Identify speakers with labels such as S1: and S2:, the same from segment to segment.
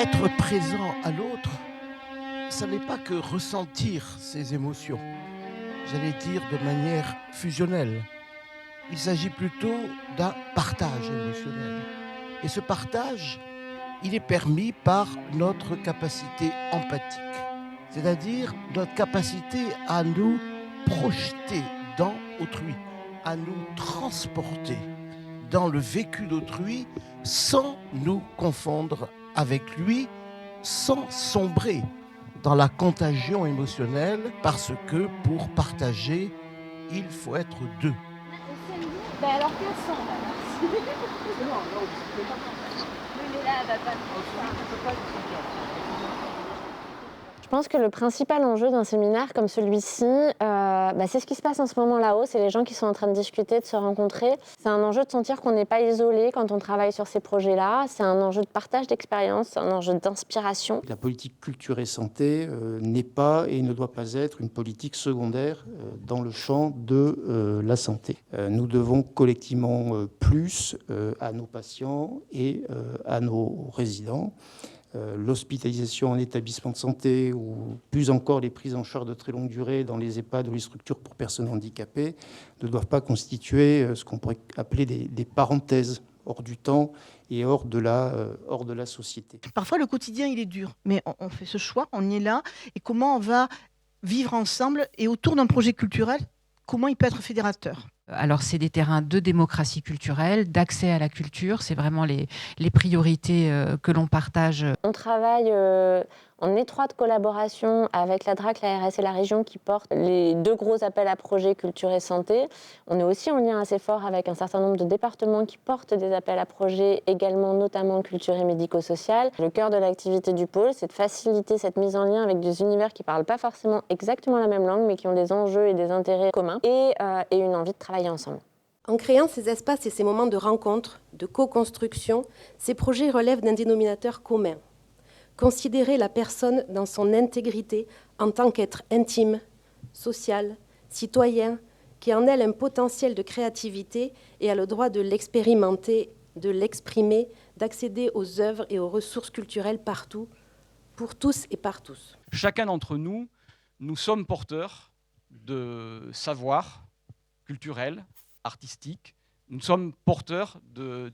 S1: Être présent à l'autre, ça n'est pas que ressentir ses émotions, j'allais dire de manière fusionnelle. Il s'agit plutôt d'un partage émotionnel. Et ce partage, il est permis par notre capacité empathique, c'est-à-dire notre capacité à nous projeter dans autrui, à nous transporter dans le vécu d'autrui sans nous confondre avec lui, sans sombrer dans la contagion émotionnelle, parce que pour partager, il faut être deux.
S2: Ben alors quelles sont là, merci. Oui, mais là, elle va pas faire ça. Je pense que le principal enjeu d'un séminaire comme celui-ci, c'est ce qui se passe en ce moment là-haut, c'est les gens qui sont en train de discuter, de se rencontrer. C'est un enjeu de sentir qu'on n'est pas isolé quand on travaille sur ces projets-là. C'est un enjeu de partage d'expérience, c'est un enjeu d'inspiration.
S3: La politique culture et santé n'est pas et ne doit pas être une politique secondaire dans le champ de la santé. Nous devons collectivement plus à nos patients et à nos résidents. L'hospitalisation en établissement de santé ou plus encore les prises en charge de très longue durée dans les EHPAD ou les structures pour personnes handicapées ne doivent pas constituer ce qu'on pourrait appeler des parenthèses hors du temps et hors de la société.
S4: Parfois, le quotidien, il est dur, mais on fait ce choix, on y est là, et comment on va vivre ensemble et autour d'un projet culturel, comment il peut être fédérateur.
S5: Alors, c'est des terrains de démocratie culturelle, d'accès à la culture. C'est vraiment les priorités que l'on partage.
S2: On travaille en étroite collaboration avec la DRAC, la RS et la région qui portent les deux gros appels à projets culture et santé. On est aussi en lien assez fort avec un certain nombre de départements qui portent des appels à projets également, notamment culture et médico-social. Le cœur de l'activité du pôle, c'est de faciliter cette mise en lien avec des univers qui ne parlent pas forcément exactement la même langue, mais qui ont des enjeux et des intérêts communs et une envie de travailler ensemble.
S6: En créant ces espaces et ces moments de rencontre, de co-construction, ces projets relèvent d'un dénominateur commun. Considérer la personne dans son intégrité en tant qu'être intime, social, citoyen, qui en elle un potentiel de créativité et a le droit de l'expérimenter, de l'exprimer, d'accéder aux œuvres et aux ressources culturelles partout, pour tous et par tous.
S7: Chacun d'entre nous, nous sommes porteurs de savoir culturel, artistique. Nous sommes porteurs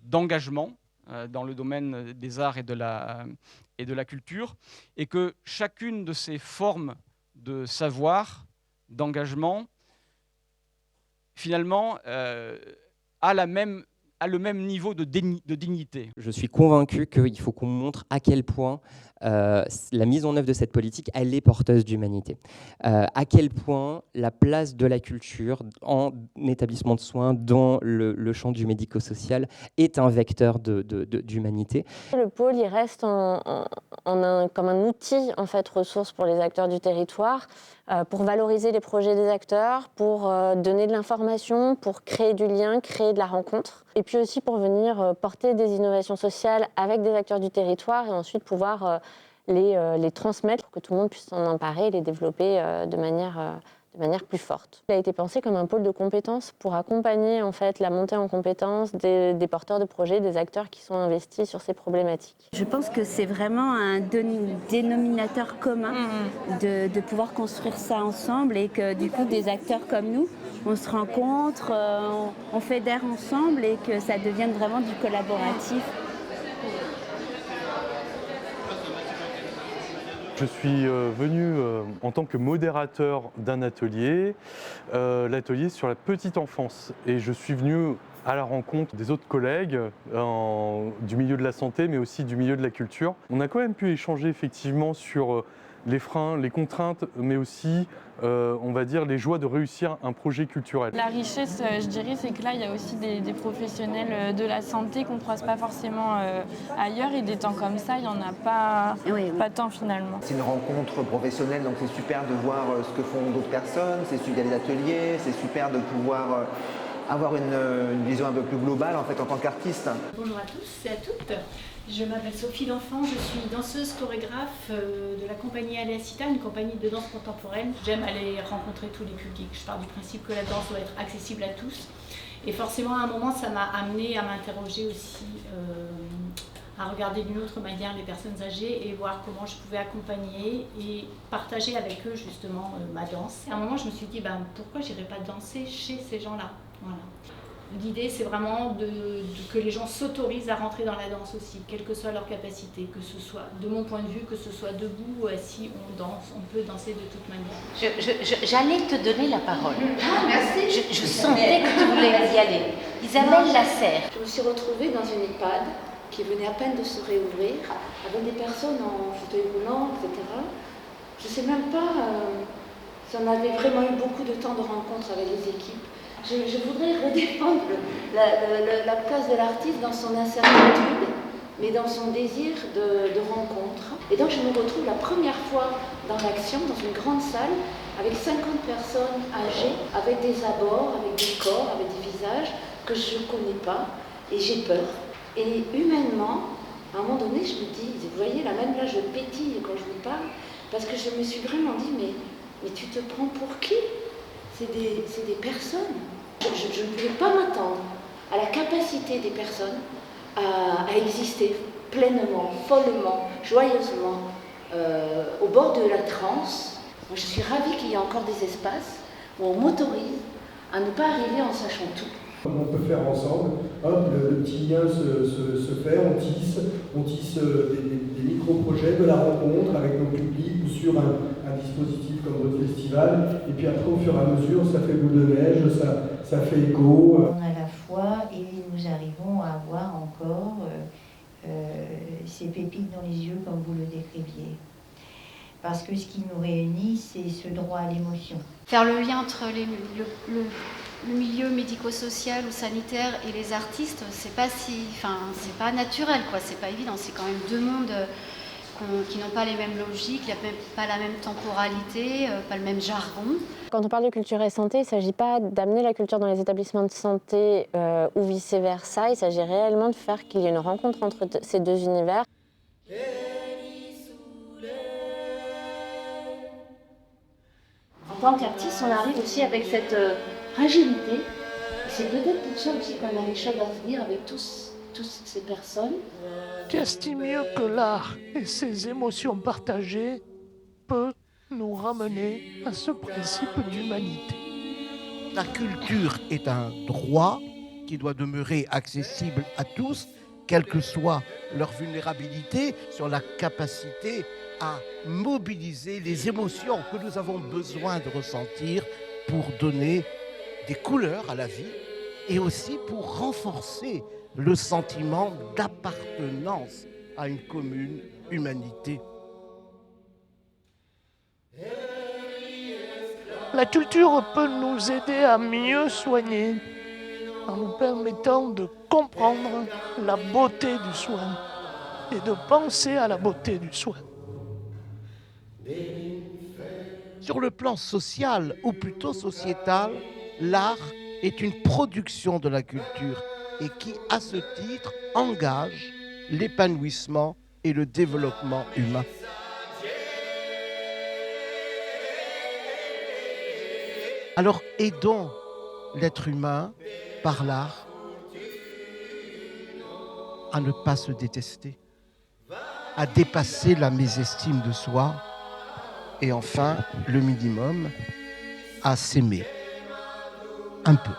S7: d'engagement dans le domaine des arts et de la culture, et que chacune de ces formes de savoir, d'engagement, finalement, a le même niveau de dignité.
S8: Je suis convaincu qu'il faut qu'on montre à quel point la mise en œuvre de cette politique, elle est porteuse d'humanité. À quel point la place de la culture en établissement de soins, dans le champ du médico-social, est un vecteur d'humanité.
S2: Le pôle, il reste comme un outil, en fait, ressource pour les acteurs du territoire, pour valoriser les projets des acteurs, pour donner de l'information, pour créer du lien, créer de la rencontre, et puis aussi pour venir porter des innovations sociales avec des acteurs du territoire et ensuite pouvoir les transmettre pour que tout le monde puisse s'en emparer et les développer de manière plus forte. Il a été pensé comme un pôle de compétences pour accompagner en fait la montée en compétences des porteurs de projets, des acteurs qui sont investis sur ces problématiques.
S9: Je pense que c'est vraiment un dénominateur commun de pouvoir construire ça ensemble et que du coup des acteurs comme nous, on se rencontre, on fédère ensemble et que ça devienne vraiment du collaboratif.
S10: Je suis venu en tant que modérateur d'un atelier, l'atelier sur la petite enfance. Et je suis venu à la rencontre des autres collègues du milieu de la santé, mais aussi du milieu de la culture. On a quand même pu échanger effectivement sur les freins, les contraintes, mais aussi, on va dire, les joies de réussir un projet culturel.
S11: La richesse, je dirais, c'est que là, il y a aussi des professionnels de la santé qu'on ne croise pas forcément ailleurs. Et des temps comme ça, il n'y en a pas tant finalement.
S12: C'est une rencontre professionnelle, donc c'est super de voir ce que font d'autres personnes. Il y a des ateliers, c'est super de pouvoir avoir une vision un peu plus globale en fait en tant qu'artiste.
S13: Bonjour à tous et à toutes. Je m'appelle Sophie L'Enfant, je suis danseuse chorégraphe de la compagnie Aléacita, une compagnie de danse contemporaine. J'aime aller rencontrer tous les publics. Je pars du principe que la danse doit être accessible à tous. Et forcément, à un moment, ça m'a amenée à m'interroger aussi à regarder d'une autre manière les personnes âgées et voir comment je pouvais accompagner et partager avec eux justement ma danse. Et à un moment, je me suis dit, pourquoi j'irais pas danser chez ces gens-là? Voilà. L'idée, c'est vraiment que les gens s'autorisent à rentrer dans la danse aussi, quelle que soit leur capacité, que ce soit, de mon point de vue, que ce soit debout ou assis, on peut danser de toute manière.
S14: J'allais te donner la parole.
S15: Ah, merci.
S14: Je sentais que tu voulais y aller. Isabelle Lasserre.
S15: Je me suis retrouvée dans une EHPAD qui venait à peine de se réouvrir, avec des personnes en fauteuil roulant, etc. Je ne sais même pas si on avait vraiment eu beaucoup de temps de rencontre avec les équipes. Je voudrais redéfendre la place de l'artiste dans son incertitude, mais dans son désir de rencontre. Et donc je me retrouve la première fois dans l'action, dans une grande salle, avec 50 personnes âgées, avec des abords, avec des corps, avec des visages que je ne connais pas, et j'ai peur. Et humainement, à un moment donné, je me dis, vous voyez, là même là, je pétille quand je vous parle, parce que je me suis vraiment dit, mais tu te prends pour qui ? C'est des personnes. Je ne pouvais pas m'attendre à la capacité des personnes à exister pleinement, follement, joyeusement, au bord de la transe. Moi, je suis ravie qu'il y ait encore des espaces où on m'autorise à ne pas arriver en sachant tout.
S16: On peut faire ensemble, le petit lien se fait, on tisse des micro-projets, de la rencontre avec nos publics ou sur un dispositif comme votre festival, et puis après au fur et à mesure ça fait boule de neige, ça fait écho.
S17: On a la foi et nous arrivons à avoir encore ces pépites dans les yeux comme vous le décriviez. Parce que ce qui nous réunit, c'est ce droit à l'émotion.
S18: Faire le lien entre le milieu médico-social ou sanitaire et les artistes, c'est pas naturel, quoi. C'est pas évident. C'est quand même deux mondes qui n'ont pas les mêmes logiques, pas la même temporalité, pas le même jargon.
S2: Quand on parle de culture et santé, il ne s'agit pas d'amener la culture dans les établissements de santé ou vice-versa. Il s'agit réellement de faire qu'il y ait une rencontre entre ces deux univers.
S15: En tant qu'artiste, on arrive aussi avec cette fragilité. C'est peut-être pour ça aussi qu'on a des choses à se dire avec toutes ces personnes.
S1: Qu'est-ce qui mieux que l'art et ses émotions partagées peut nous ramener à ce principe d'humanité? La culture est un droit qui doit demeurer accessible à tous, quelle que soit leur vulnérabilité, sur la capacité à mobiliser les émotions que nous avons besoin de ressentir pour donner des couleurs à la vie et aussi pour renforcer le sentiment d'appartenance à une commune humanité. La culture peut nous aider à mieux soigner en nous permettant de comprendre la beauté du soin et de penser à la beauté du soin. Sur le plan social, ou plutôt sociétal, l'art est une production de la culture et qui, à ce titre, engage l'épanouissement et le développement humain. Alors aidons l'être humain par l'art à ne pas se détester, à dépasser la mésestime de soi et enfin, le minimum, à s'aimer un peu.